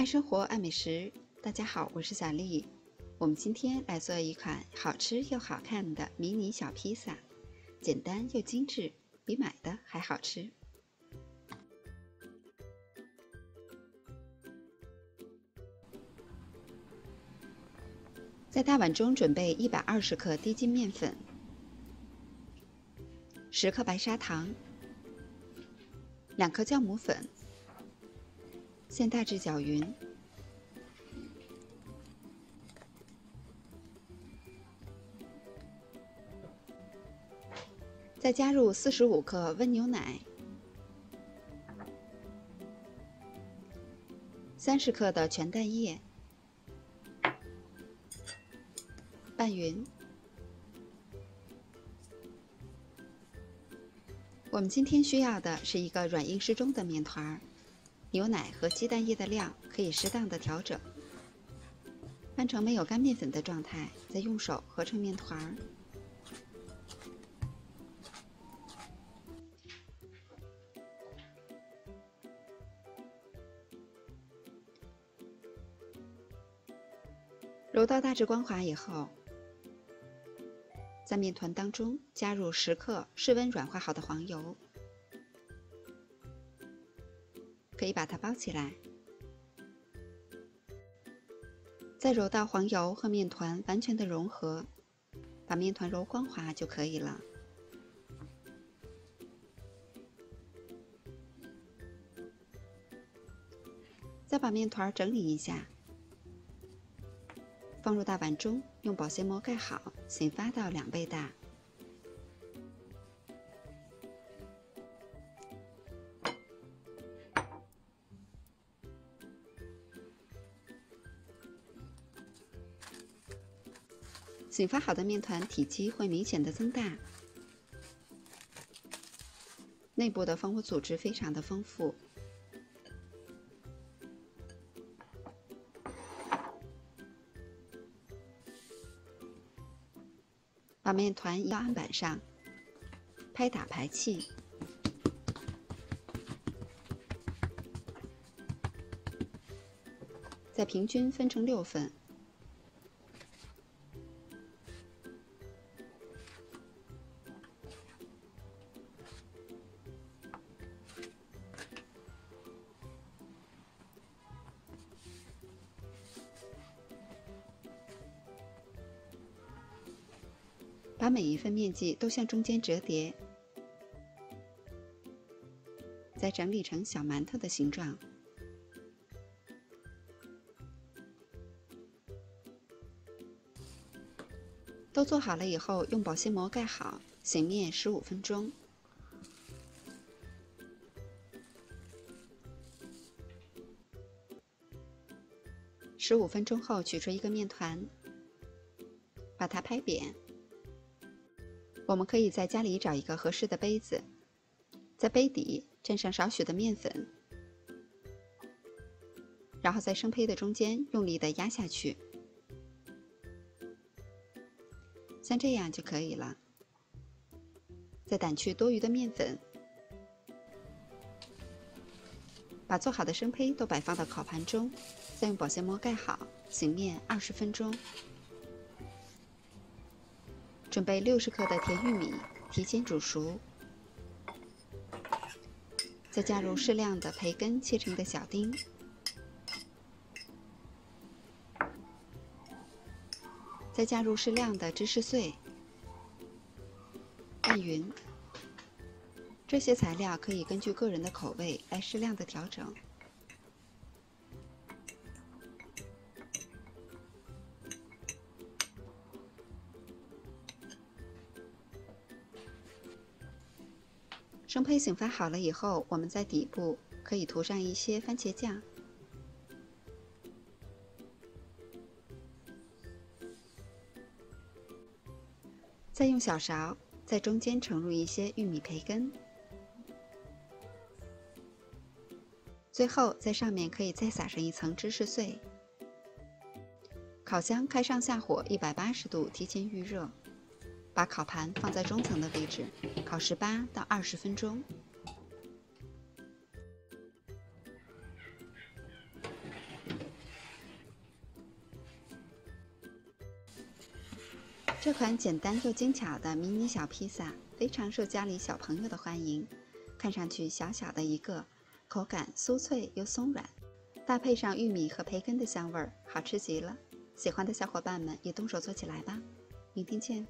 爱生活，爱美食。大家好，我是小丽。我们今天来做一款好吃又好看的迷你小披萨，简单又精致，比买的还好吃。在大碗中准备120克低筋面粉，10克白砂糖，2克酵母粉，先大致搅匀。再加入45克温牛奶，30克的全蛋液，拌匀。我们今天需要的是一个软硬适中的面团，牛奶和鸡蛋液的量可以适当的调整。拌成没有干面粉的状态，再用手合成面团。揉到大致光滑以后，在面团当中加入10克室温软化好的黄油，可以把它包起来。再揉到黄油和面团完全的融合，把面团揉光滑就可以了。再把面团整理一下，放入大碗中，用保鲜膜盖好，醒发到2倍大。醒发好的面团体积会明显的增大，内部的蜂窝组织非常的丰富。把面团移到案板上，拍打排气，再平均分成6份。把每一份面剂都向中间折叠，再整理成小馒头的形状。都做好了以后，用保鲜膜盖好，醒面15分钟。15分钟后，取出一个面团，把它拍扁。我们可以在家里找一个合适的杯子，在杯底蘸上少许的面粉，然后在生胚的中间用力的压下去，像这样就可以了。再掸去多余的面粉，把做好的生胚都摆放到烤盘中，再用保鲜膜盖好，醒面20分钟。准备60克的甜玉米，提前煮熟，再加入适量的培根切成的小丁，再加入适量的芝士碎，拌匀。这些材料可以根据个人的口味来适量的调整。生胚醒发好了以后，我们在底部可以涂上一些番茄酱，再用小勺在中间盛入一些玉米培根，最后在上面可以再撒上一层芝士碎。烤箱开上下火180度，提前预热。把烤盘放在中层的位置，烤18到20分钟。这款简单又精巧的迷你小披萨非常受家里小朋友的欢迎，看上去小小的一个，口感酥脆又松软，搭配上玉米和培根的香味儿，好吃极了。喜欢的小伙伴们也动手做起来吧，明天见。